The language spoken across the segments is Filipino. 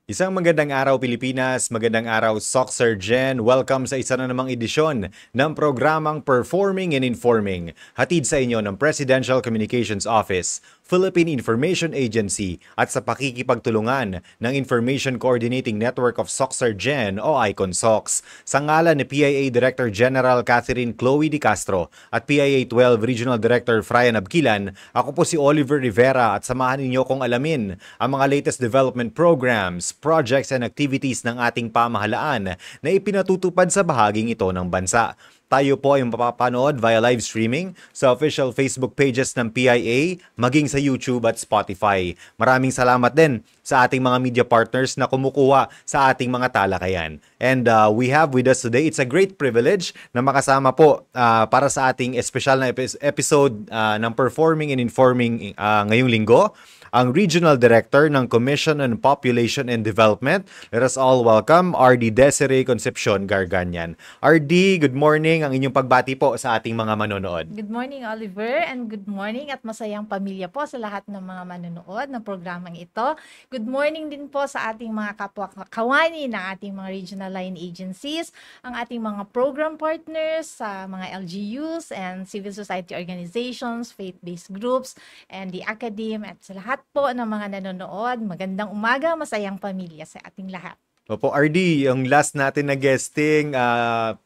Isang magandang araw Pilipinas, magandang araw Soxergen. Welcome sa isa na namang edisyon ng programang Performing and Informing. Hatid sa inyo ng Presidential Communications Office, Philippine Information Agency at sa pakikipagtulungan ng Information Coordinating Network of Soxergen o ICONSOX. Sa ngalan ni PIA Director General Catherine Chloe Di Castro at PIA 12 Regional Director Frian Abquilan, ako po si Oliver Rivera at samahan ninyo kong alamin ang mga latest development programs, projects and activities ng ating pamahalaan na ipinatutupad sa bahaging ito ng bansa. Tayo po ay mapapanood via live streaming sa official Facebook pages ng PIA, maging sa YouTube at Spotify. Maraming salamat din sa ating mga media partners na kumukuha sa ating mga talakayan. And we have with us today, it's a great privilege na makasama po para sa ating espesyal na episode ng Performing and Informing ngayong linggo, ang Regional Director ng Commission on Population and Development. Let us all welcome RD Desiree Concepcion Garganyan. RD, good morning. Ang inyong pagbati po sa ating mga manonood. Good morning, Oliver, and good morning at masayang pamilya po sa lahat ng mga manonood ng programang ito. Good morning din po sa ating mga kapwa-kawani ng ating mga regional line agencies, ang ating mga program partners sa mga LGUs and civil society organizations, faith-based groups, and the academe at sa lahat po ng mga nanonood. Magandang umaga, masayang pamilya sa ating lahat. Opo, RD, yung last natin na guesting,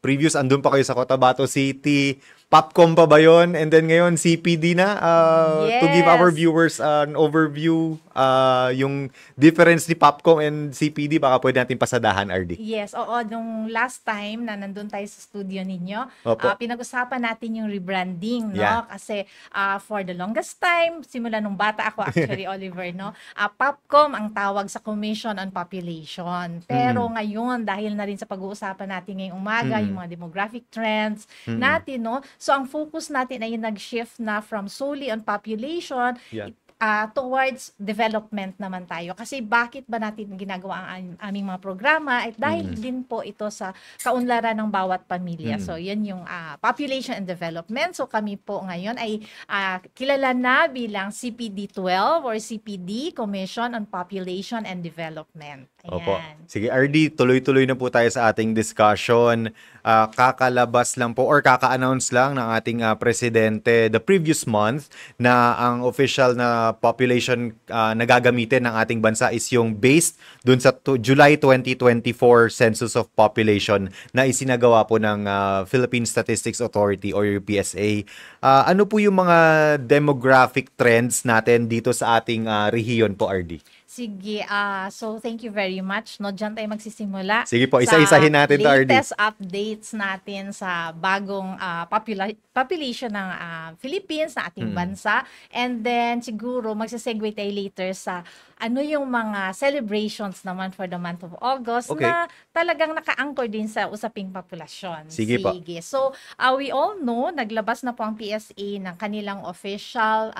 previous andun pa kayo sa Cotabato City, Popcom pa ba yun? And then ngayon, CPD na? To give our viewers an overview, yung difference ni Popcom and CPD, baka pwede natin pasadahan, RD. Yes, oo. Nung last time na nandun tayo sa studio ninyo, Opo. pinag-usapan natin yung rebranding, no? Yeah. Kasi for the longest time, simula nung bata ako actually, Oliver, no? Popcom ang tawag sa Commission on Population. Pero ngayon, dahil na rin sa pag-uusapan natin ngayong umaga, yung mga demographic trends natin, no? So, ang focus natin ay nag-shift na from solely on population towards development naman tayo. Kasi bakit ba natin ginagawa ang aming mga programa? At dahil din po ito sa kaunlaran ng bawat pamilya. So, yan yung population and development. So, kami po ngayon ay kilala na bilang CPD-12 or CPD, Commission on Population and Development. Ayan. Opo. Sige, RD, tuloy-tuloy na po tayo sa ating discussion. Kakalabas lang po or kaka-announce lang ng ating presidente the previous month na ang official na population na gagamitin ng ating bansa is yung based dun sa July 2024 Census of Population na isinagawa po ng Philippine Statistics Authority or PSA. Ano po yung mga demographic trends natin dito sa ating rehiyon po, RD? Sige, so thank you very much. No, diyan tayo magsisimula. Sige po, isa-isahin natin to, RD. Latest updates natin sa bagong population ng Philippines, na ating bansa. And then siguro magsisegue tayo later sa ano yung mga celebrations naman for the month of August na talagang naka-anchor din sa usaping populasyon. Sige po. So, we all know, naglabas na po ang PSA ng kanilang official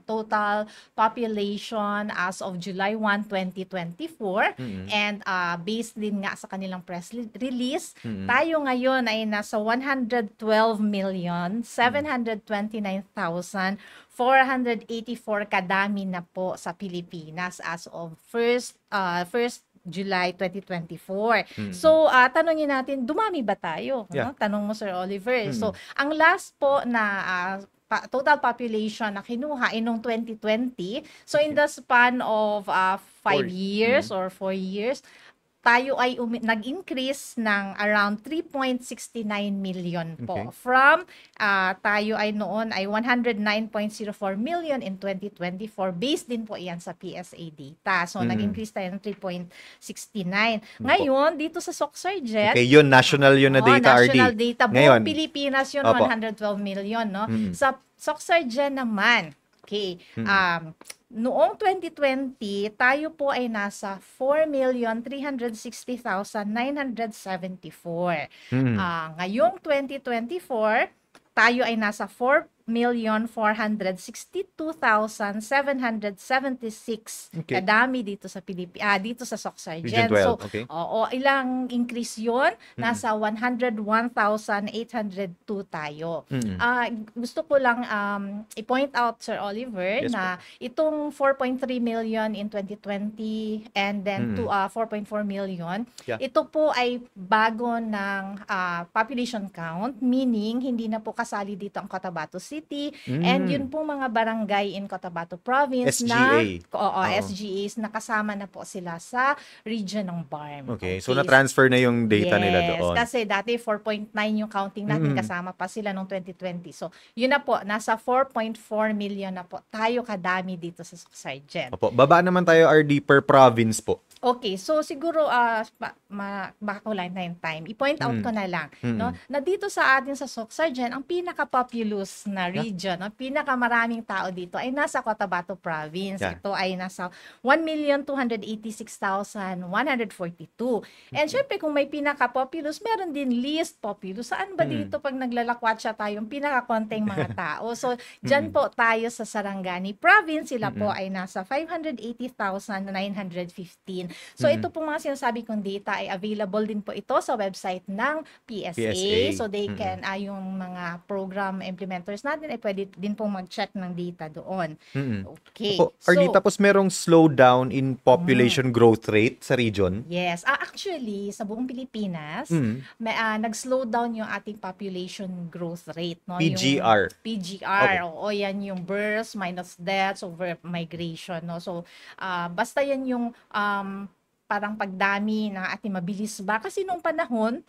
total population as of July 1, 2024. And based din nga sa kanilang press release, tayo ngayon ay nasa 112,729,484 kadami na po sa Pilipinas as of 1st July 2024. So, tanongin natin, dumami ba tayo? Yeah. No? Tanong mo, Sir Oliver. So, ang last po na total population na kinuha ay noong 2020. So, in the span of 5 years or 4 years, tayo ay nag-increase ng around 3.69 million po. From tayo ay noon ay 109.04 million in 2024. Based din po iyan sa PSA data. So, nag-increase tayo ng 3.69. Ngayon, dito sa Soxergen, Okay, yun, national yun na data, RD. national data. Ngayon, Buong Pilipinas yun, Opo. 112 million. No? Sa Soxergen naman, okay, noong 2020, tayo po ay nasa 4,360,974. Ngayong 2024, tayo ay nasa 4,462,776 Okay. kadami dito sa dito sa Region Soc-Sargen. 12, So, okay. oo, ilang increase 'yon? Nasa 101,802 tayo. Mm. Gusto ko lang i-point out, Sir Oliver, Yes po. na itong 4.3 million in 2020 and then to 4.4 million, Yeah. ito po ay bago ng population count, meaning hindi na po kasali dito ang Cotabato City and yun po mga barangay in Cotabato Province na SGA. Oo. SGAs na kasama na po sila sa region ng BARM. Okay. So, na-transfer na yung data nila doon. Kasi dati 4.9 yung counting natin, kasama pa sila noong 2020. So, yun na po, nasa 4.4 million na po tayo kadami dito sa Soc-Sargen. Opo. Baba naman tayo, RD, per province po. Okay, so siguro baka kulang na yung time. I-point out ko na lang, no, na dito sa atin sa Soc-Sargen, ang pinaka-populous na region, ang pinakamaraming tao dito ay nasa Cotabato Province. Yeah. Ito ay nasa 1,286,142. And syempre, kung may pinaka-populous, meron din least populous. Saan ba dito pag naglalakwatsa tayo, yung pinaka-konting mga tao? So, dyan po tayo sa Sarangani Province, sila po ay nasa 580,915. So, ito po mga sinasabi kong data ay available din po ito sa website ng PSA. So, they can, yung mga program implementers natin ay pwede din pong mag-check ng data doon. Okay. Opo. RD, tapos merong slowdown in population growth rate sa region? Yes. Actually, sa buong Pilipinas, nag-slow down yung ating population growth rate. No? PGR. Yung PGR. Okay. Oo, yan yung births minus deaths over migration. No? So, basta yan yung parang pagdami ng ating mabilis ba? Kasi noong panahon,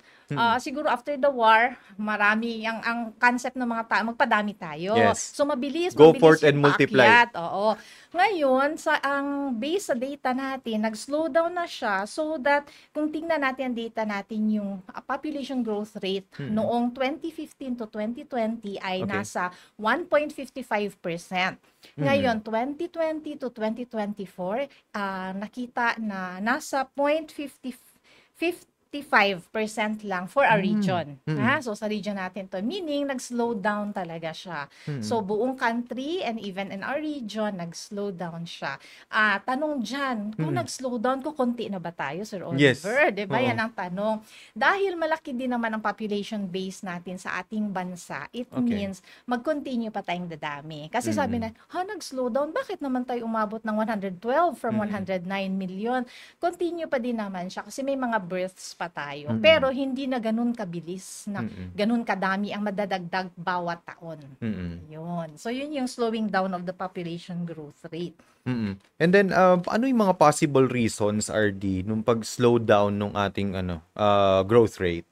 siguro after the war, marami ang concept ng mga tao, magpadami tayo. Yes. So mabilis Go mabilis forth yung and multiply. paakyat. Oo. Ngayon, ang base sa data natin, nag-slow down na siya so that kung tingnan natin ang data natin, yung population growth rate noong 2015 to 2020 ay Okay. nasa 1.55%. Ngayon, 2020 to 2024, nakita na nasa 0.55% lang for our region. So, sa region natin to. Meaning, nag-slow down talaga siya. So, buong country and even in our region, nag-slow down siya. Tanong dyan, kung nag-slow down, kukunti na ba tayo, Sir Yes. Oliver? Diba? Oo. Yan ang tanong. Dahil malaki din naman ang population base natin sa ating bansa, it Okay. means mag-continue pa tayong dadami. Kasi sabi na, nag-slow down, bakit naman tayo umabot ng 112 from 109 million? Continue pa din naman siya kasi may mga births pa tayo. Pero hindi na ganun kabilis, na ganun kadami ang madadagdag bawat taon. Yun. So, yun yung slowing down of the population growth rate. And then, ano yung mga possible reasons, RD, nung pag-slow down nung ating growth rate?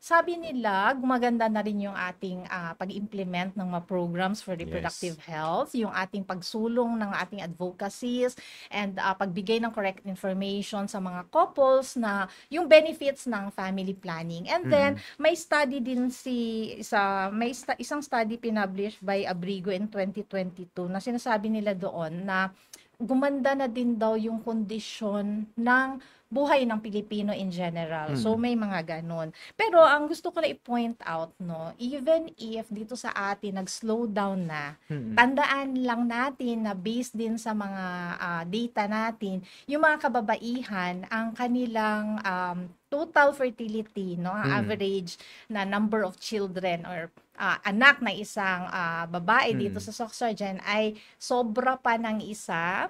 Sabi nila, gumaganda na rin yung ating pag-implement ng mga programs for reproductive health, yung ating pagsulong ng ating advocacies, and pagbigay ng correct information sa mga couples na yung benefits ng family planning. And then, may study din isang study published by Abrigo in 2022 na sinasabi nila doon na gumanda na din daw yung kondisyon ng buhay ng Pilipino in general. So, may mga ganun. Pero, ang gusto ko na i-point out, no, even if dito sa atin nag-slow down na, tandaan lang natin na based din sa mga data natin, yung mga kababaihan, ang kanilang total fertility, no, ang average na number of children or anak na isang babae dito sa Soc-Sargen ay sobra pa ng isa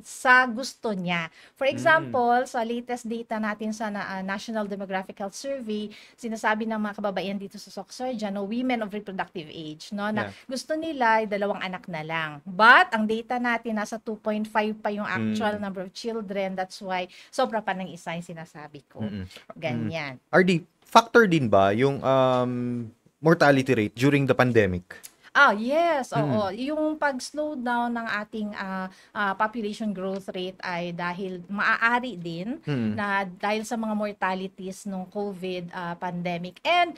sa gusto niya. For example, sa latest data natin sa National Demographic Health Survey, sinasabi ng mga kababaihan dito sa Soc-Sargen, no, women of reproductive age, no, na gusto nila ay 2 anak na lang. But ang data natin nasa 2.5 pa yung actual number of children. That's why sobra pa ng isa yung sinasabi ko. Ganyan. RD, factor din ba yung mortality rate during the pandemic? Yes, Mm. oo. Yung pag-slow down ng ating population growth rate ay dahil maaari din Mm. na dahil sa mga mortalities nung COVID pandemic. And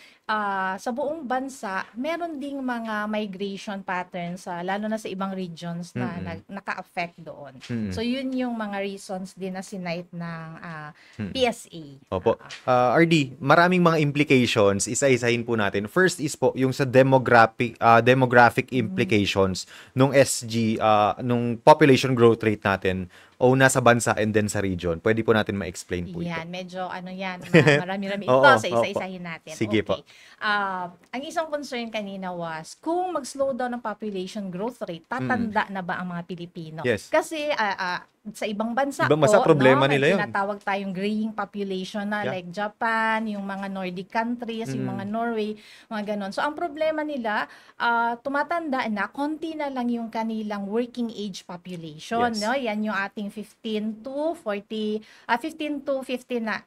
sa buong bansa, meron ding mga migration patterns, lalo na sa ibang regions na Mm. naka-affect doon. Mm. So, yun yung mga reasons din na sinight ng Mm. PSA. Opo. RD, maraming mga implications, isa-isahin po natin. First is po yung sa demographic implications nung SG, nung population growth rate natin o nasa bansa and then sa region. Pwede po natin ma-explain po ito. Yan, medyo marami-rami ito Oo, sa opo. isa-isahin natin. Sige po. Okay. Ang isang concern kanina was, kung mag-slow down ang population growth rate, tatanda na ba ang mga Pilipino? Yes. Kasi sa ibang bansa problema may nila yun. tinatawag tayong graying population na Yeah. like Japan, yung mga Nordic countries, yung mga Norway, mga ganon. So, ang problema nila, tumatanda na, konti na lang yung kanilang working age population. Yes. No? Yan yung ating 15 to 50 na.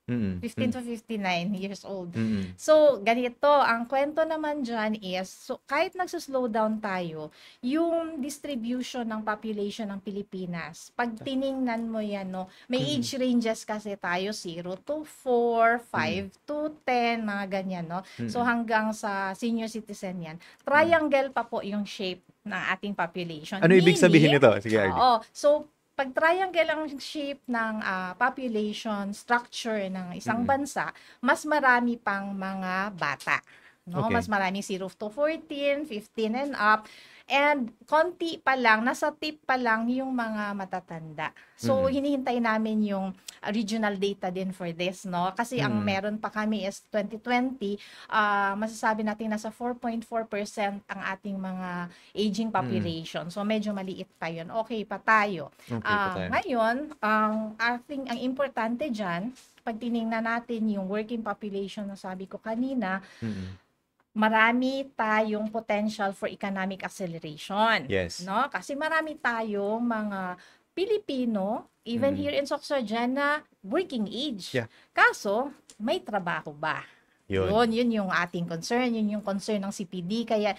15 to 59 years old. Mm. So, ganito, ang kwento naman dyan is, so kahit nagsuslow down tayo, yung distribution ng population ng Pilipinas, pag tiningnan mo yan, no, may age ranges kasi tayo, 0 to 4, 5 to 10, mga ganyan, no? So, hanggang sa senior citizen yan. Triangle pa po yung shape ng ating population. Ano ibig sabihin nito? Sige, RD. Oo. So, pag triangle ang shape ng population structure ng isang bansa, mas marami pang mga bata. No? Okay. Mas maraming 0 to 14, 15 and up. And konti pa lang, nasa tip pa lang yung mga matatanda. So, hinihintay namin yung regional data din for this, no? Kasi ang meron pa kami is 2020, masasabi natin nasa 4.4% ang ating mga aging population. So, medyo maliit pa yun. Okay pa tayo. Okay pa tayo. Ngayon, ang importante dyan, pag tinignan natin yung working population na sabi ko kanina, marami tayong potential for economic acceleration. Yes. No? Kasi marami tayong mga Pilipino, even here in Sorsogon, working age. Yeah. Kaso, may trabaho ba? Yun. Yun yung ating concern. Yun yung concern ng CPD. Kaya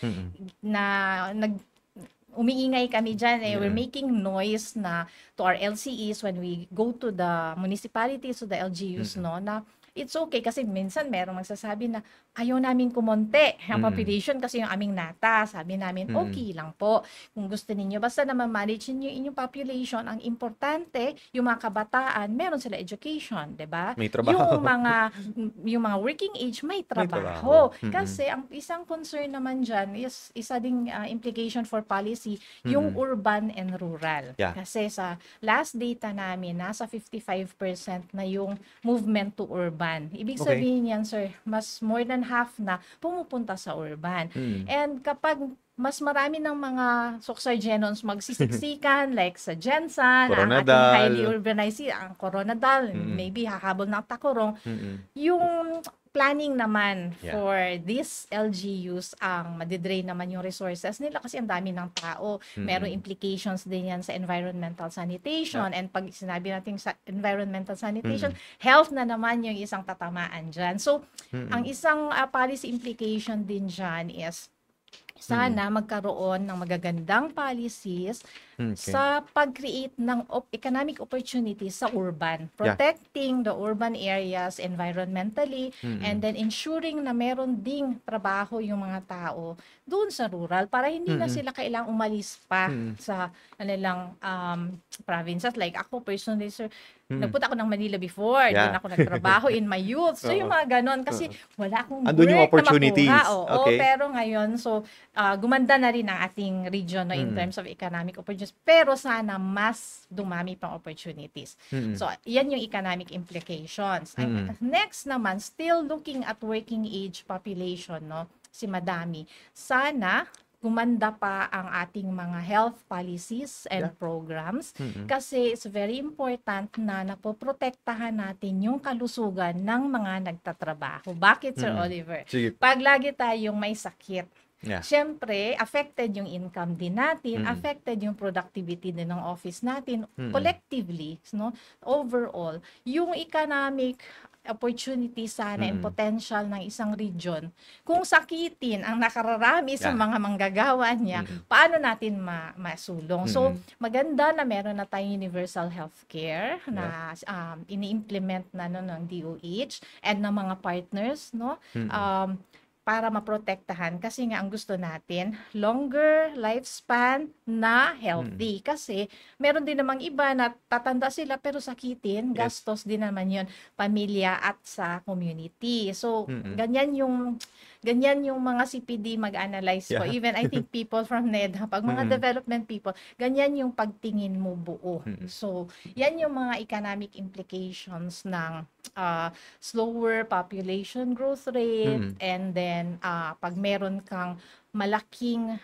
umiingay kami dyan. We're making noise na to our LCEs when we go to the municipalities, to the LGUs, no, na it's okay kasi minsan merong magsasabi na ayaw namin kumonte ang population kasi yung aming nata. Sabi namin, okay lang po. Kung gusto ninyo, basta na ma-manage niyo inyong population, ang importante, yung mga kabataan, meron sila education, 'di ba? May trabaho. Yung mga working age, may trabaho. trabaho. Kasi ang isang concern naman dyan is isa ding implication for policy, yung urban and rural. Yeah. Kasi sa last data namin, nasa 55% na yung movement to urban. Ibig Okay. sabihin yan, sir, mas more than half na pumupunta sa urban. And kapag mas marami ng mga Sorsogenons magsisiksikan like sa Jensan, ang ating Coronadal. highly urbanized, ang Coronadal, maybe hahabol ng Tacorong, yung planning naman Yeah. for these LGUs ang madidrain naman yung resources nila kasi ang dami ng tao. Merong implications din yan sa environmental sanitation. And pag sinabi natin sa environmental sanitation, health na naman yung isang tatamaan dyan. So, ang isang policy implication din dyan is sana magkaroon ng magagandang policies sa pag-create ng economic opportunities sa urban. Protecting the urban areas environmentally and then ensuring na meron ding trabaho yung mga tao doon sa rural para hindi na sila kailangang umalis pa sa kanilang provinces. Like ako personally, sir, nagpunta ako ng Manila before. Yeah. Doon ako nagtrabaho in my youth. So, yung mga ganon. Kasi wala akong Andun yung work opportunities. na makuha. Oo, Okay. pero ngayon, so, gumanda na rin ang ating region no, in terms of economic opportunities. Pero sana mas dumami pang opportunities. So, yan yung economic implications. Ang next naman, still looking at working age population, no, si Madami. Sana gumanda pa ang ating mga health policies and programs kasi it's very important na napoprotektahan natin yung kalusugan ng mga nagtatrabaho. Bakit, Sir Oliver? Sige. Pag lagi tayong may sakit, Yeah. syempre, affected yung income din natin, affected yung productivity din ng office natin, collectively, no? Overall, yung economic opportunity sana and potential ng isang region. Kung sakitin ang nakararami sa mga manggagawa niya, paano natin masulong? So, maganda na meron na tayong universal healthcare na ini-implement na ng DOH and ng mga partners, no? Para maprotektahan kasi nga ang gusto natin longer lifespan na healthy kasi meron din namang iba na tatanda sila pero sakitin, gastos din naman yon pamilya at sa community. So ganyan yung mga CPD mag-analyze ko. Even I think people from NEDA, pag mga development people, ganyan yung pagtingin mo buo. So, yan yung mga economic implications ng slower population growth rate and then pag meron kang malaking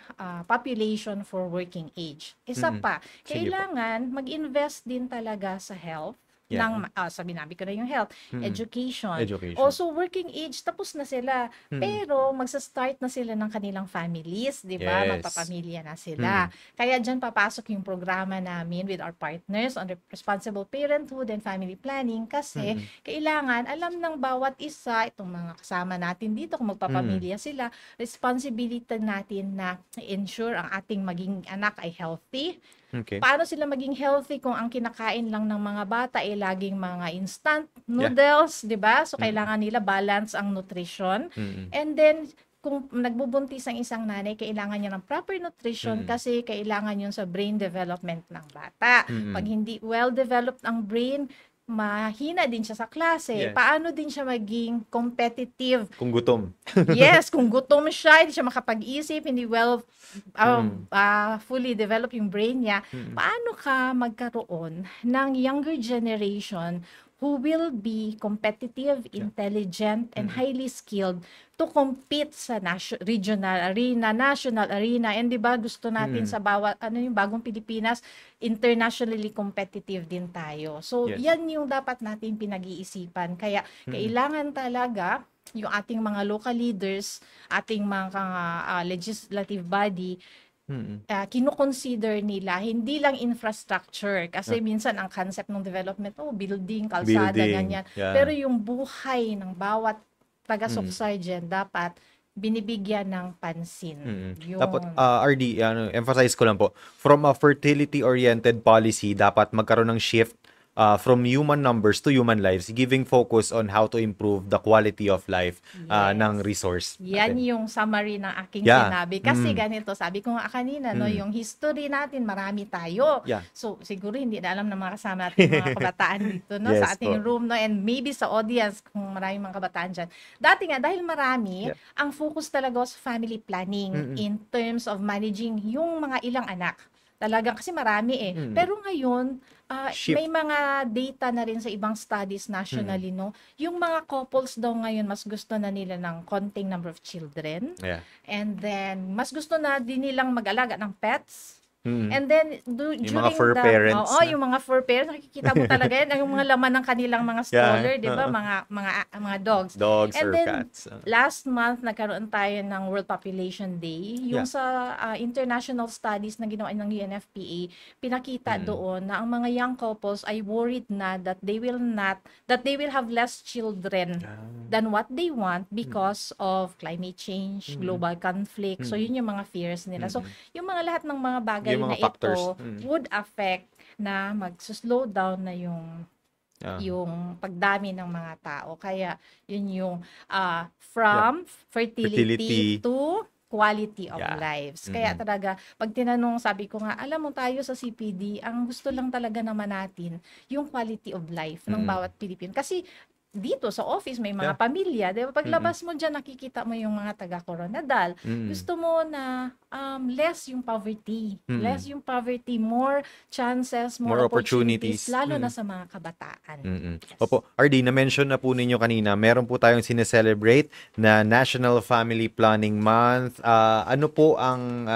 population for working age. Isa pa, kailangan mag-invest din talaga sa health ng sinabi ko na yung health, education. Also working age tapos na sila. Pero magsa-start na sila ng kanilang families, 'di ba? Magpapamilya na sila. Kaya diyan papasok yung programa namin with our partners on responsible parenthood and family planning kasi kailangan alam ng bawat isa itong mga kasama natin dito kung magpapamilya sila, responsibility natin na ensure ang ating maging anak ay healthy. Paano sila maging healthy kung ang kinakain lang ng mga bata ay laging mga instant noodles, 'di ba? So kailangan nila balance ang nutrition. And then kung nagbubuntis ang isang nanay, kailangan niya ng proper nutrition kasi kailangan 'yun sa brain development ng bata. Pag hindi well developed ang brain, mahina din siya sa klase. Paano din siya maging competitive? Kung gutom. Yes, kung gutom siya, hindi siya makapag-isip, hindi fully develop yung brain niya. Paano ka magkaroon ng younger generation who will be competitive, intelligent, and highly skilled to compete sa regional arena, national arena, and 'di ba gusto natin sa bawat yung bagong Pilipinas internationally competitive din tayo. So yan yung dapat natin pinag-iisipan. Kaya kailangan talaga yung ating mga local leaders, ating mga legislative body kino-consider nila hindi lang infrastructure kasi minsan ang concept ng development building, kalsada, ganyan. Pero yung buhay ng bawat taga-suksay dyan dapat binibigyan ng pansin. Dapat RD, emphasize ko lang po, from a fertility-oriented policy, dapat magkaroon ng shift from human numbers to human lives, giving focus on how to improve the quality of life ng resource. Yan yung summary ng aking sinabi. Kasi ganito, sabi ko nga kanina, no, yung history natin, marami tayo. So, siguro hindi na alam ng mga kasama natin, mga kabataan dito, no, sa ating room, no, and maybe sa audience, kung maraming mga kabataan dyan. Dati nga, dahil marami, ang focus talaga sa family planning in terms of managing yung mga ilang anak. Talagang kasi marami Pero ngayon, may mga data na rin sa ibang studies nationally, no? Yung mga couples daw ngayon, mas gusto na nila ng konting number of children. And then, mas gusto na din nilang mag-alaga ng pets. And then, during mga fur parents. Yung mga fur parents, nakikita mo talaga yan, yung mga laman ng kanilang mga stroller, di ba? Mga dogs. Dogs and or then, cats. Last month, nagkaroon tayo ng World Population Day. Yung sa international studies na ginawa ng UNFPA, pinakita doon na ang mga young couples ay worried na that they will have less children than what they want because of climate change, global conflict. So, yun yung mga fears nila. So, yung mga lahat ng mga bagay yung mga na factors ito would affect na mag-slow down na yung pagdami ng mga tao. Kaya yun yung from fertility to quality of lives. Kaya talaga, pag tinanong, sabi ko nga, alam mo tayo sa CPD, ang gusto lang talaga naman natin yung quality of life ng bawat Pilipino. Kasi dito sa office may mga pamilya, 'di ba? Paglabas mo diyan nakikita mo yung mga taga Coronadal. Gusto mo na less yung poverty, more chances, more opportunities lalo na sa mga kabataan. Opo, RD, na-mention na po ninyo kanina, meron po tayong sineselebrate na National Family Planning Month. Ano po ang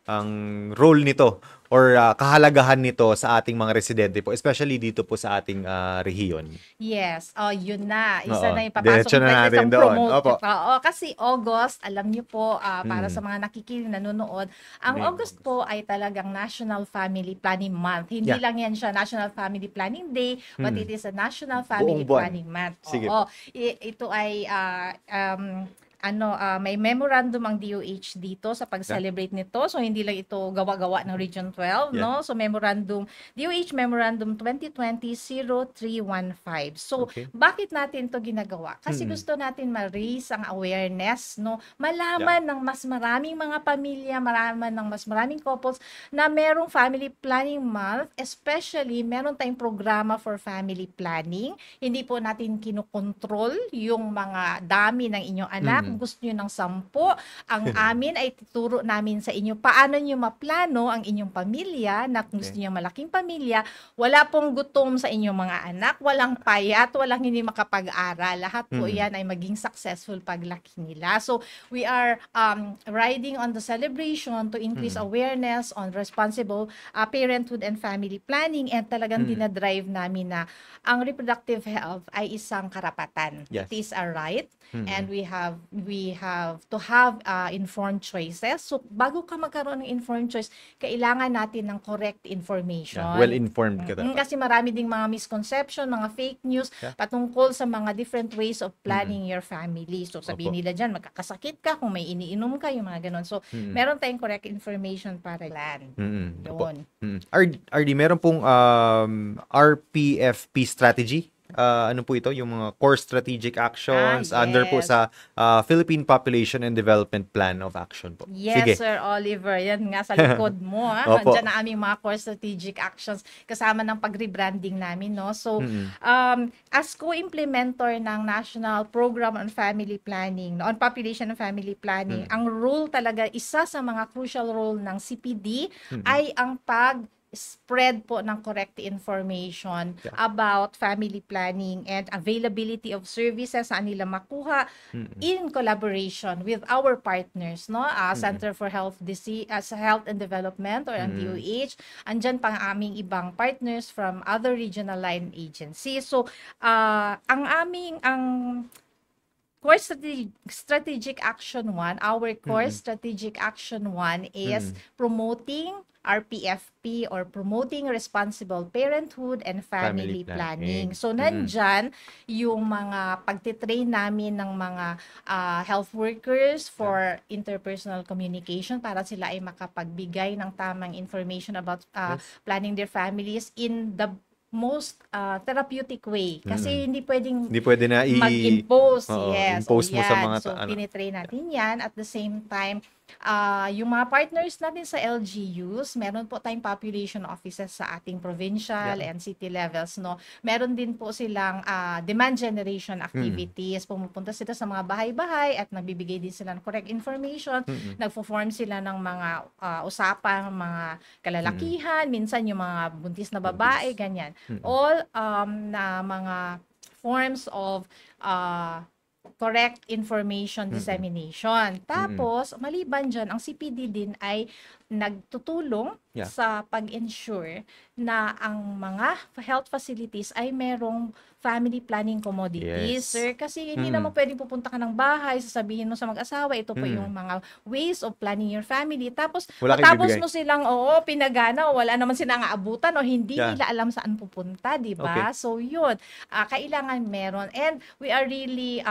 ang role nito or kahalagahan nito sa ating mga residente po, especially dito po sa ating rehiyon? Yes, yun na. Isa Oo, na ipapasok diretso mo na tayo sa natin isang doon. Opo. Oo, kasi August, alam niyo po, para Mm. sa mga nakikinig, nanonood, ang August po ay talagang National Family Planning Month. Hindi Yeah. lang yan siya National Family Planning Day, but it is a National Buong Family buwan. Planning Month. Sige Oo, po. ito ay may memorandum ang DOH dito sa Yeah. pag-celebrate nito. So hindi lang ito gawa-gawa ng Region 12, Yeah. no? So DOH Memorandum 2020-0315. So Okay. bakit natin 'to ginagawa? Kasi Mm. gusto natin ma-raise ang awareness, no? Malaman ng mas maraming mga pamilya, malaman ng mas maraming couples na merong family planning month, especially meron tayong programa for family planning. Hindi po natin kinokontrol yung mga dami ng inyong anak. Kung gusto niyo ng 10, ang amin ay tuturo namin sa inyo paano niyo maplano ang inyong pamilya, na kung gusto niyo malaking pamilya, wala pong gutom sa inyong mga anak, walang payat, walang hindi makapag-aral. Lahat po yan ay maging successful paglaki nila. So, we are riding on the celebration to increase awareness on responsible parenthood and family planning, and talagang dinadrive namin na ang reproductive health ay isang karapatan. Yes. It is a right, and we have to have informed choices. So, bago ka magkaroon ng informed choice, kailangan natin ng correct information. Yeah. Well-informed ka dapat. Kasi marami ding mga misconception, mga fake news patungkol sa mga different ways of planning your family. So, sabihin nila dyan, magkakasakit ka kung may iniinom ka, yung mga ganun. So, meron tayong correct information para plan. Yun. RD, meron pong RPFP strategy. Ano po ito? Yung mga core strategic actions under po yes. sa Philippine Population and Development Plan of Action po. Yes, Sige. Sir Oliver. Yan nga sa likod mo. Opo. Nandiyan na aming mga core strategic actions kasama ng pag-rebranding namin. No? So, as co-implementor ng National Program on Family Planning, on Population and Family Planning, ang role talaga, isa sa mga crucial role ng CPD ay ang spread po ng correct information about family planning and availability of services, saan nila makuha, in collaboration with our partners, no? Center for Health and Development, or ang DOH. Andyan pang aming ibang partners from other regional line agencies. So, ang core strategic action 1, our core strategic action 1 is promoting RPFP, or promoting responsible parenthood and family planning. So, nandyan yung mga pagtitrain namin ng mga health workers for interpersonal communication para sila ay makapagbigay ng tamang information about planning their families in the most therapeutic way. Kasi hindi pwede na mag-impose. impose mo sa mga So, pinitrain natin yan. At the same time, yung mga partners natin sa LGUs, meron po tayong population offices sa ating provincial and city levels, no. Meron din po silang demand generation activities. Pumupunta sila sa mga bahay-bahay at nagbibigay din sila ng correct information. Nagfo-form sila ng mga usapan, mga kalalakihan, minsan yung mga buntis na babae, ganyan. All na mga forms of correct information dissemination. Tapos, maliban dyan, ang CPD din ay nagtutulong sa pag-ensure na ang mga health facilities ay merong family planning commodities, sir. Kasi hindi naman pwedeng pupunta ka ng bahay, sasabihin mo sa mag-asawa, ito po yung mga ways of planning your family. Tapos, matapos mo silang, pinagana, wala naman silang aabutan o hindi nila alam saan pupunta, di ba? So, yun. Kailangan meron. And we are really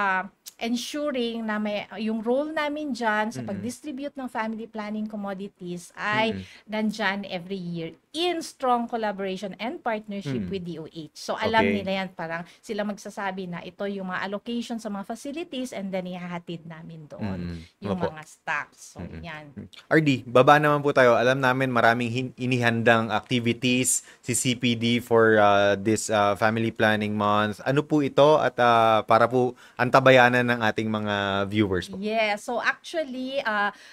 ensuring na may yung role namin dyan sa pag-distribute ng family planning commodities ay nandyan every year in strong collaboration and partnership with DOH. So, alam nila yan, parang sila magsasabi na ito yung mga allocation sa mga facilities, and then ihahatid namin doon yung mga stocks. So, yan. RD, baba naman po tayo. Alam namin maraming inihandang activities si CPD for this Family Planning Month. Ano po ito at para po antabayanan ng ating mga viewers po? Yeah, so actually,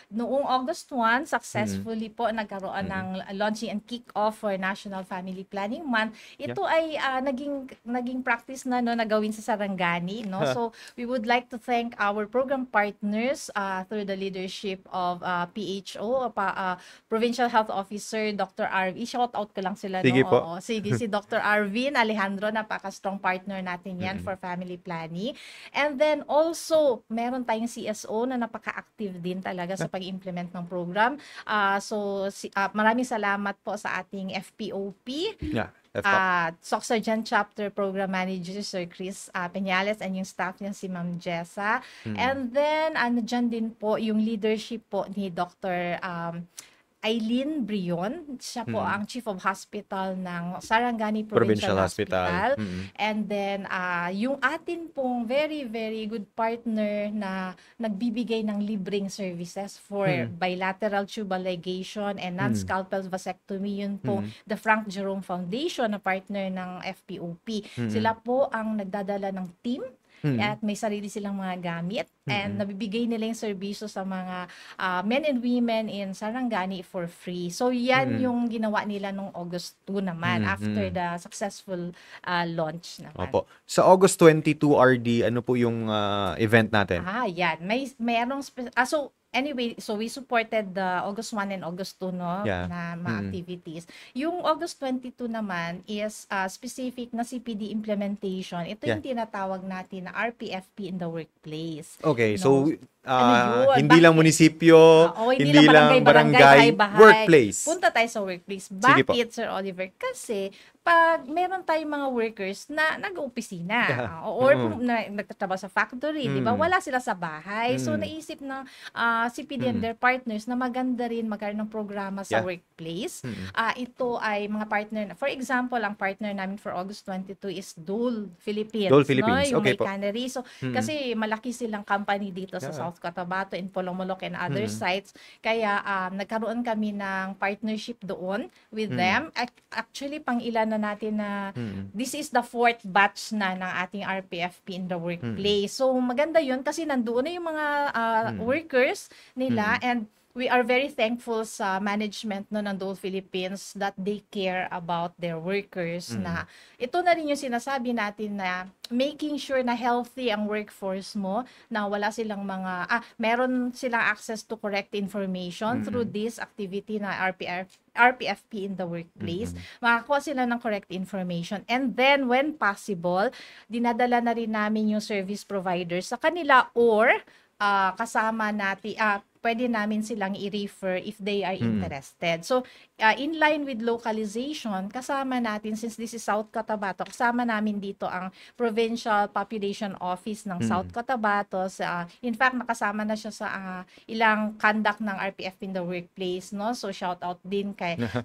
noong August 1, successfully po nagkaroon ng launching and kick kick-off for National Family Planning Month, ito ay naging practice na no, na gawin sa Sarangani. No? So, we would like to thank our program partners through the leadership of PHO, Provincial Health Officer Dr. Arvin. Shout out ko lang sila. Sige no? po. Oo, sige, si Dr. Arvin Alejandro, napaka-strong partner natin yan for family planning. And then also, meron tayong CSO na napaka-active din talaga sa pag-implement ng program. Maraming salamat po sa ating FPOP. Yeah. SOCSARGEN Chapter Program Manager Sir Chris Peñales and yung staff niya si Ma'am Jessa. And then dyan din po yung leadership po ni Dr. Eileen Brion. Siya po ang Chief of Hospital ng Sarangani Provincial Hospital. And then, yung atin pong very, very good partner na nagbibigay ng libreng services for bilateral tubal ligation and non-scalpel vasectomy. Yun po, the Frank Jerome Foundation na partner ng FPOP. Sila po ang nagdadala ng team. At may sarili silang mga gamit and nabibigay nila yung serbisyo sa mga men and women in Sarangani for free. So yan yung ginawa nila nung August 2 naman after the successful launch naman. Opo. Sa August 22 RD, ano po yung event natin? Yan. Mayroong anyway, so we supported the August 1 and August 2 na mga activities. Yung August 22 naman is specific na CPD implementation. Ito yung tinatawag natin na RPFP in the workplace. Okay, no? so hindi lang munisipyo, hindi lang barangay, workplace. Punta tayo sa workplace. Bakit, Sir Oliver? Kasi pag meron tayong mga workers na nag-opisina or nagtatrabaho sa factory, di ba? Wala sila sa bahay. So naisip ng CPD and their partners na maganda rin magkaroon ng programa sa workplace. Ito ay mga partner, for example, ang partner namin for August 22 is Dole Philippines. Dole Philippines. No? Yung Okay may cannery. So, kasi malaki silang company dito sa South Cotabato, in Polomolok and other sites. Kaya nagkaroon kami ng partnership doon with them. Actually, pang ilan na natin na this is the 4th batch na ng ating RPFP in the workplace. So, maganda yun kasi nandoon na yung mga workers nila and we are very thankful sa management ng Dole Philippines that they care about their workers na ito na rin yung sinasabi natin na making sure na healthy ang workforce mo, na wala silang meron silang access to correct information through this activity na RPFP in the workplace. Makakuha sila ng correct information. And then, when possible, dinadala na rin namin yung service providers sa kanila or kasama natin, pwede namin silang i-refer if they are interested. So, in line with localization, kasama natin, since this is South Cotabato, kasama namin dito ang Provincial Population Office ng South Cotabato. In fact, nakasama na siya sa ilang conduct ng RPF in the workplace. No? So, shout out din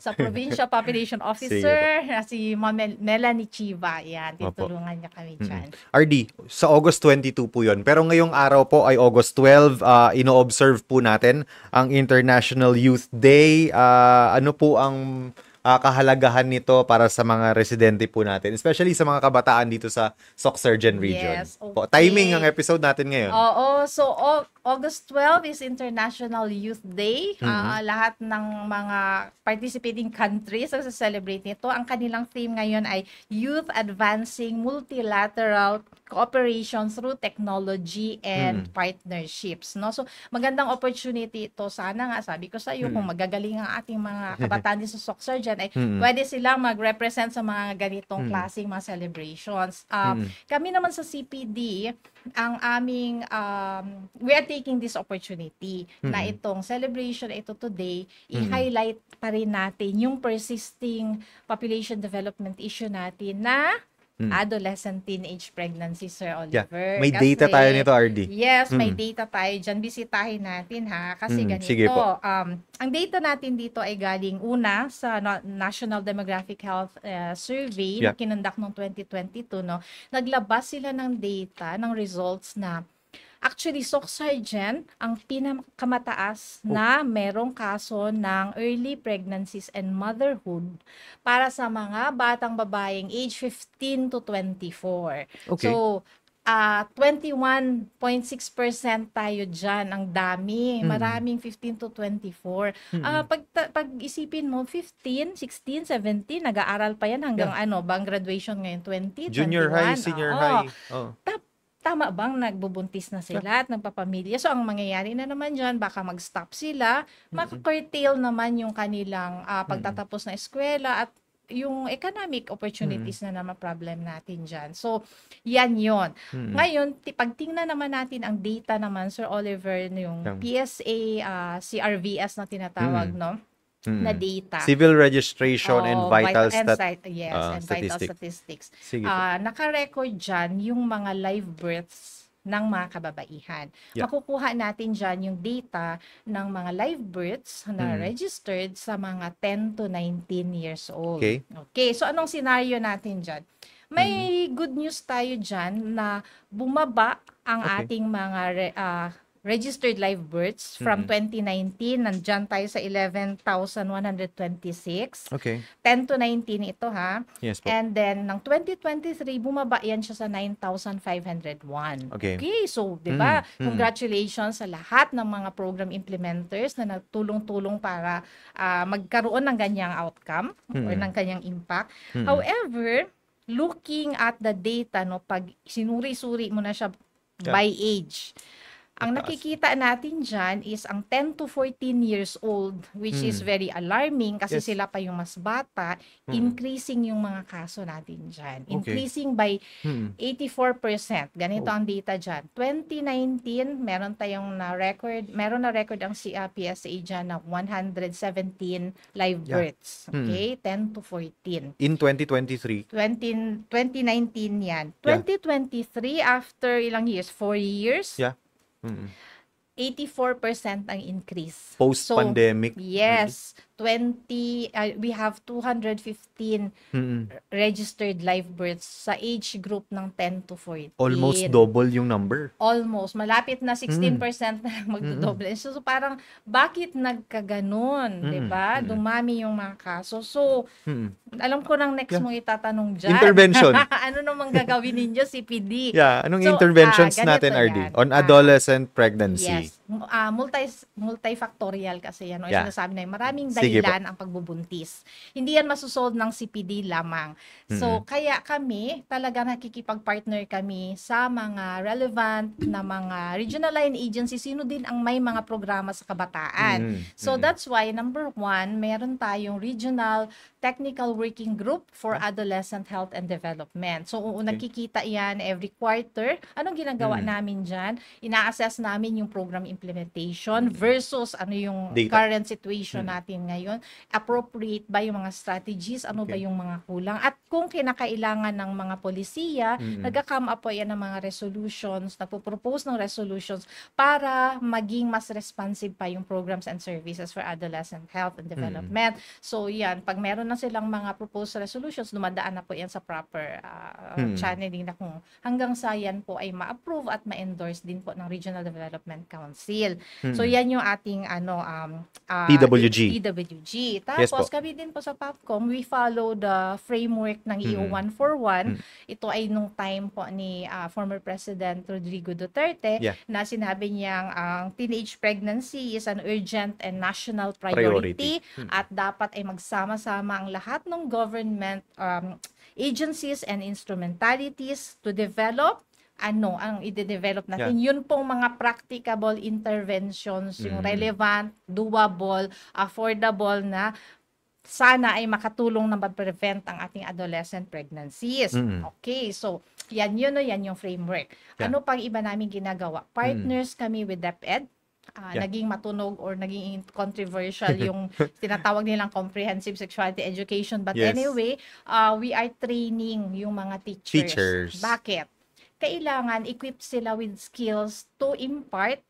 sa Provincial Population Officer, si Melanie Chiva. Yan, tinulungan niya kami dyan. RD, sa August 22 po yun. Pero ngayong araw po ay August 12, ino-observe po natin ang International Youth Day. Ano po ang kahalagahan nito para sa mga residente po natin, especially sa mga kabataan dito sa SOCSARGEN region? Yes, okay. Timing ang episode natin ngayon. Oo, so August 12 is International Youth Day. Lahat ng mga participating countries ang celebrate nito. Ang kanilang theme ngayon ay Youth Advancing Multilateral Cooperation through Technology and Partnerships. No? So, magandang opportunity ito. Sana nga, sabi ko sa iyo, kung magagaling ang ating mga kabataan din sa SOCSARGEN, ay pwede silang mag-represent sa mga ganitong klaseng mga celebrations. Kami naman sa CPD, ang aming, we are taking this opportunity na itong celebration ito today, i-highlight pa rin natin yung persisting population development issue natin na adolescent teenage pregnancy, Sir Oliver. May data tayo nito, RD. Yes, may data tayo dyan. Bisitahin natin ha. Kasi ganito. Sige po. Ang data natin dito ay galing una sa National Demographic Health Survey na kinundak noong 2022. No? Naglabas sila ng data, ng results na actually, SOCSARGEN ang pinakamataas na merong kaso ng early pregnancies and motherhood para sa mga batang babaeng age 15 to 24. Okay. So, 21.6% tayo dyan. Ang dami. Maraming 15 to 24. Pag isipin mo, 15, 16, 17, nag-aaral pa yan hanggang bang graduation ngayon, 20, Junior 21. high, senior high. Tama bang nagbubuntis na sila at nagpapamilya? So, ang mangyayari na naman dyan, baka mag-stop sila, maka-curtail naman yung kanilang pagtatapos na eskwela at yung economic opportunities na naman problem natin dyan. So, yan yon. Ngayon, pag tingnan naman natin ang data naman, Sir Oliver, yung PSA, CRVS na tinatawag, no? Na data. Civil registration and vital statistics. Naka-record dyan yung mga live births ng mga kababaihan. Makukuha natin dyan yung data ng mga live births na registered sa mga 10 to 19 years old. Okay, so anong scenario natin dyan? May good news tayo dyan na bumaba ang ating mga registered live births from 2019, nandyan tayo sa 11,126. 10 to 19 ito ha. Yes po. And then, ng 2023, bumaba yan siya sa 9,501. Okay, so, di ba, congratulations sa lahat ng mga program implementers na nagtulong-tulong para magkaroon ng ganyang outcome or ng kanyang impact. However, looking at the data, no, pag sinuri-suri mo na siya by age, ang nakikita natin dyan is ang 10 to 14 years old, which is very alarming kasi sila pa yung mas bata, increasing yung mga kaso natin dyan. Increasing by 84%. Ganito ang data dyan. 2019, meron na record ang PSA dyan na 117 live births. Okay? 10 to 14. In 2023? 2019 yan. 2023, after ilang years? 4 years? 84% ang increase. Post-pandemic? So, yes. We have 215 registered live births sa age group ng 10 to 14. Almost double yung number. Almost. Malapit na 16% na magdodoble. So, parang, bakit nagkaganon? Diba? Dumami yung mga kaso. So, alam ko nang next mong itatanong dyan. Intervention. Ano namang gagawin ninyo, CPD? Anong interventions natin, RD? On adolescent pregnancy? Yes. Multifactorial kasi yan. O sinasabi na maraming dahilan ang pagbubuntis. Hindi yan masusolve ng CPD lamang. So, kaya kami, talaga nakikipag-partner kami sa mga relevant na mga regional line agencies, sino din ang may mga programa sa kabataan. So, that's why, number 1, meron tayong regional technical working group for adolescent health and development. So, nagkikita yan every quarter. Anong ginagawa namin dyan? Ina-assess namin yung program implementation versus ano yung current situation natin ngayon. Appropriate ba yung mga strategies? Ano ba yung mga kulang? At kung kinakailangan ng mga polisiya, nagka-come up po yan ng mga resolutions, nagpo-propose ng resolutions para maging mas responsive pa yung programs and services for adolescent health and development. So, yan. Pag meron na silang mga proposed resolutions, dumadaan na po yan sa proper channeling na kung hanggang sa yan po ay ma-approve at ma-endorse din po ng Regional Development Council. So, yan yung ating PWG. Tapos, kami din po sa PAPCOM, we follow the framework ng EO 141. Ito ay nung time po ni former President Rodrigo Duterte na sinabi niyang ang teenage pregnancy is an urgent and national priority. At dapat ay magsama-sama ang lahat ng government agencies and instrumentalities to develop ang i-develop natin. Yun pong mga practicable interventions, yung relevant, doable, affordable na sana ay makatulong na mag-prevent ang ating adolescent pregnancies. Okay, so yan yung framework. Ano pang iba namin ginagawa? Partners kami with DepEd. Naging matunog or naging controversial yung tinatawag nilang comprehensive sexuality education. But anyway, we are training yung mga teachers. Bakit? Kailangan equip sila with skills to impart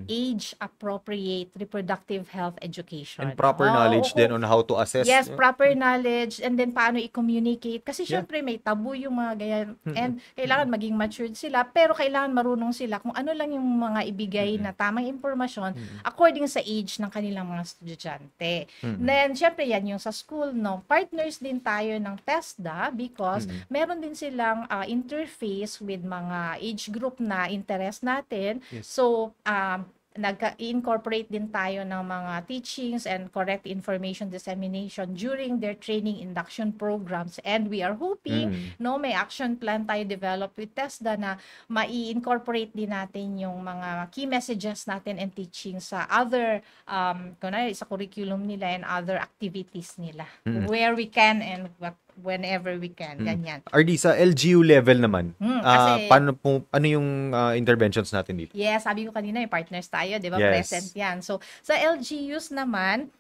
age-appropriate reproductive health education. And proper knowledge din on how to assess. Yes, proper knowledge, and then paano i-communicate. Kasi syempre may tabu yung mga ganyan. And kailangan maging matured sila, pero kailangan marunong sila kung ano lang yung mga ibigay na tamang impormasyon according sa age ng kanilang mga estudyante. Then, syempre yan yung sa school, no? Partners din tayo ng TESDA because meron din silang interface with mga age group na interest natin. Yes. So, nag-incorporate din tayo ng mga teachings and correct information dissemination during their training induction programs, and we are hoping may action plan tayo develop with TESDA na mai-incorporate din natin yung mga key messages natin and teachings sa other kunwari sa curriculum nila and other activities nila where we can and whenever we can, ganyan. RD, sa LGU level naman, kasi, ano yung interventions natin dito? Yes, sabi ko kanina, yung partners tayo, di ba? Yes. Present yan. So, sa LGUs naman,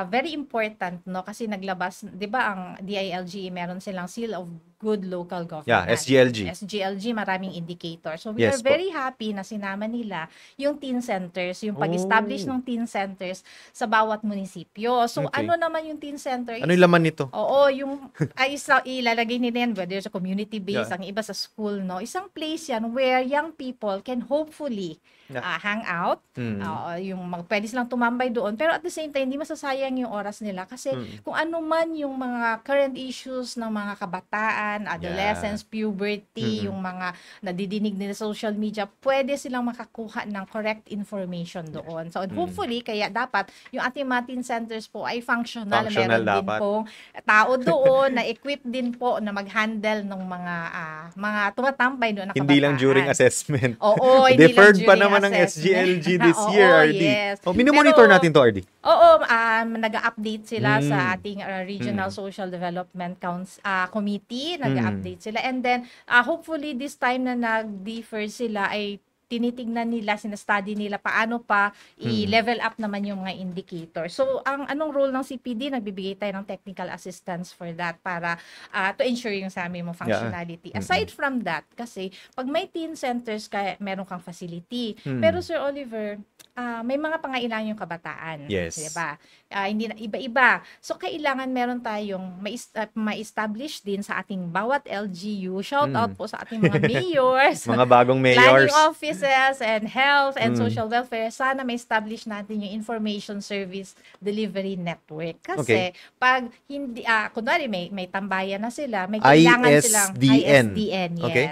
very important, no? Kasi naglabas, di ba, ang DILG, meron silang Seal of Good Local Government. Yeah, SGLG. SGLG, maraming indicator. So, we Yes, are very happy na sinama nila yung teen centers, yung pag-establish ng teen centers sa bawat munisipyo. So, Okay. ano naman yung teen center? Ano yung laman nito? Oo, yung ilalagay nila yan, whether sa community base, ang iba sa school, no? Isang place yan where young people can hopefully hang out. Yung pwede silang tumambay doon. Pero at the same time, hindi masasayang yung oras nila kasi kung ano man yung mga current issues ng mga kabataan, adolescents, puberty, yung mga nadidinig nila sa social media, pwede silang makakuha ng correct information doon. So, hopefully, kaya dapat yung ating mga teen centers po ay functional meron dapat din pong tao doon na equip din po na mag-handle ng mga tumatambay doon na kabataan. Hindi lang during assessment. Oo, hindi Deferred lang pa during naman ng assessment. SGLG this year, RD. Yes. Minomonitor Pero, natin to, RD. Oo, nag-update sila sa ating Regional Social Development Committee, nag-update sila. And then, hopefully this time na nag-defer sila ay tinitignan nila, sinastudy nila paano pa i-level up naman yung mga indicator. So, ang anong role ng CPD, nagbibigay tayo ng technical assistance for that para to ensure yung sa amin mong functionality. Aside from that, kasi pag may teen centers, meron kang facility. Pero Sir Oliver, may mga pangailangan yung kabataan. Yes. Diba? Hindi na iba-iba. So, kailangan meron tayong ma-establish din sa ating bawat LGU. Shout out po sa ating mga mayors. Mga bagong mayors. Planning offices and health and social welfare. Sana ma-establish natin yung information service delivery network. Kasi pag hindi, kunwari may tambayan na sila, may kailangan silang ISDN. Yes. Okay.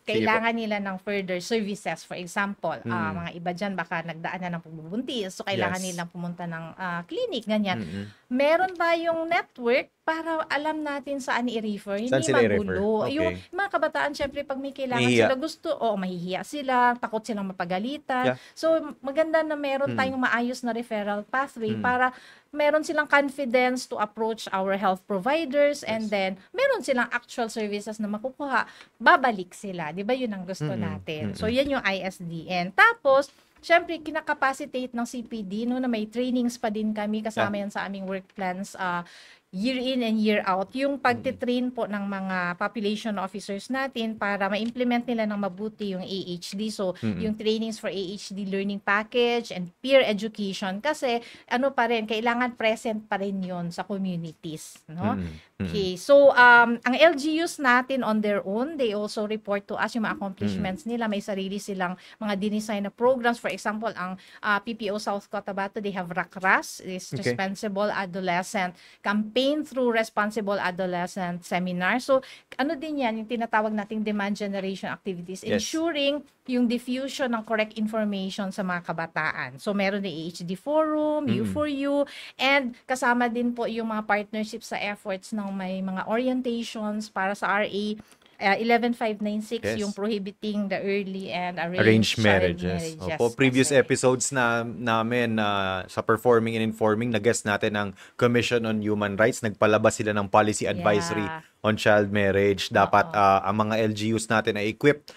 Kailangan nila ng further services. For example, mga iba dyan baka nagdaan na ng pagbubuntis. So, kailangan nilang pumunta ng clinic, ganyan. Meron tayong network para alam natin saan i-refer. Hindi magulo. Okay. Yung mga kabataan, syempre, pag may kailangan sila gusto, mahihiya sila, takot silang mapagalitan. So, maganda na meron tayong maayos na referral pathway para meron silang confidence to approach our health providers and then meron silang actual services na makukuha. Babalik sila. Di ba yun ang gusto natin? So, yan yung ISDN. Tapos, syempre, kinakapacitate ng CPD na may trainings pa din kami kasama yan sa aming work plans year in and year out, yung pagtitrain po ng mga population officers natin para ma-implement nila ng mabuti yung AHD. So, yung trainings for AHD learning package and peer education kasi kailangan present pa rin yun sa communities. No? Okay, so ang LGUs natin on their own, they also report to us yung mga accomplishments nila. May sarili silang mga dinesign na programs. For example, ang PPO South Cotabato, they have RACRAS, is Responsible Adolescent Campaign through Responsible Adolescent Seminar. So, din yan, yung tinatawag nating demand generation activities, ensuring yung diffusion ng correct information sa mga kabataan. So, meron na AHD Forum, U4U, and kasama din po yung mga partnerships sa efforts ng may mga orientations para sa RA 11596, yung prohibiting the early and arranged marriages. Opo, previous episodes namin sa Performing and Informing, nag-guest natin ang Commission on Human Rights. Nagpalabas sila ng policy advisory on child marriage. Dapat ang mga LGUs natin ay equipped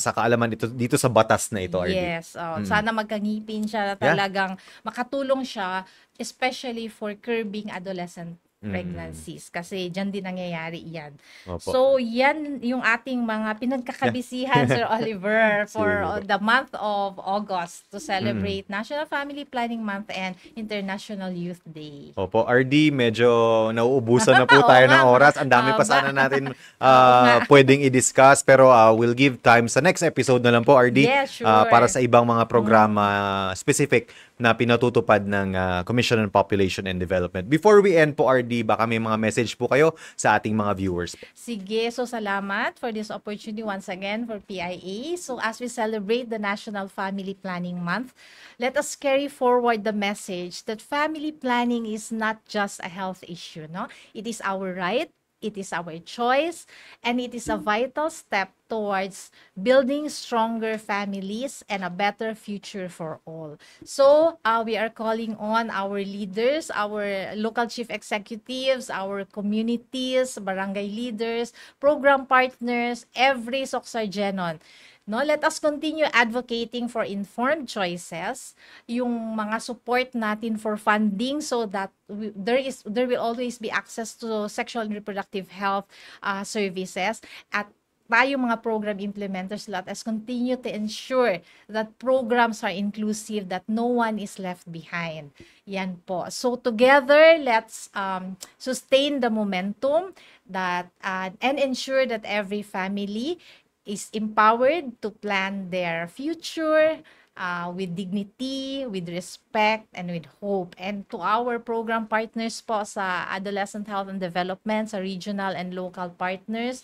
sa kaalaman dito sa batas na ito, RD. Yes. Sana magkangipin siya, talagang makatulong siya, especially for curbing adolescent pregnancies kasi diyan din nangyayari yan. Opo. So yan yung ating mga pinagkakabisihan, Sir Oliver, for Siguro. the month of August to celebrate National Family Planning Month and International Youth Day. Opo, RD, medyo nauubusan na po Oo tayo nga, ng oras. Ang dami pa ba- sana natin Oo nga. pwedeng i-discuss, pero we'll give time sa next episode na lang po, RD, Yes, sure. para sa ibang mga programa specific na pinatutupad ng Commission on Population and Development. Before we end po, RD, baka may mga message po kayo sa ating mga viewers po. Sige, so salamat for this opportunity once again for PIA. So as we celebrate the National Family Planning Month, let us carry forward the message that family planning is not just a health issue, no? It is our right, it is our choice, and it is a vital step towards building stronger families and a better future for all. So, we are calling on our leaders, our local chief executives, our communities, barangay leaders, program partners, every Soxargenon. No, let us continue advocating for informed choices, yung mga support natin for funding so that there will always be access to sexual and reproductive health services, at tayo mga program implementers, let us continue to ensure that programs are inclusive, that no one is left behind. Yan po. So together, let's sustain the momentum that and ensure that every family is empowered to plan their future with dignity, with respect, and with hope. And to our program partners po sa Adolescent Health and Development, sa regional and local partners,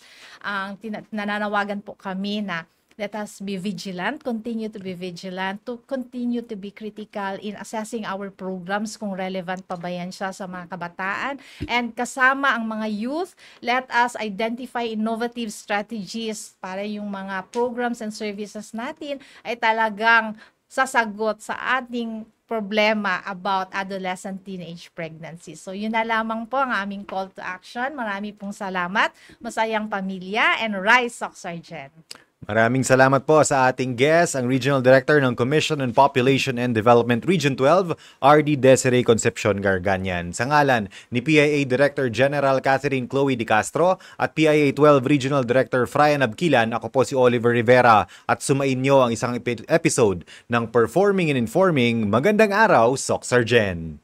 nananawagan po kami na let us be vigilant, continue to be vigilant, to continue to be critical in assessing our programs kung relevant pa ba yan siya sa mga kabataan. And kasama ang mga youth, let us identify innovative strategies para yung mga programs and services natin ay talagang sasagot sa ating problema about adolescent teenage pregnancy. So yun na lamang po ang aming call to action. Marami pong salamat. Masayang pamilya, and rise Soxargen. Maraming salamat po sa ating guest, ang Regional Director ng Commission on Population and Development Region 12, RD Desiree Concepcion Garganian. Sa ngalan ni PIA Director General Catherine Chloe Di Castro at PIA 12 Regional Director Fryan Abquilan, ako po si Oliver Rivera, at sumainyo ang isang episode ng Performing and Informing. Magandang araw, Soxargen!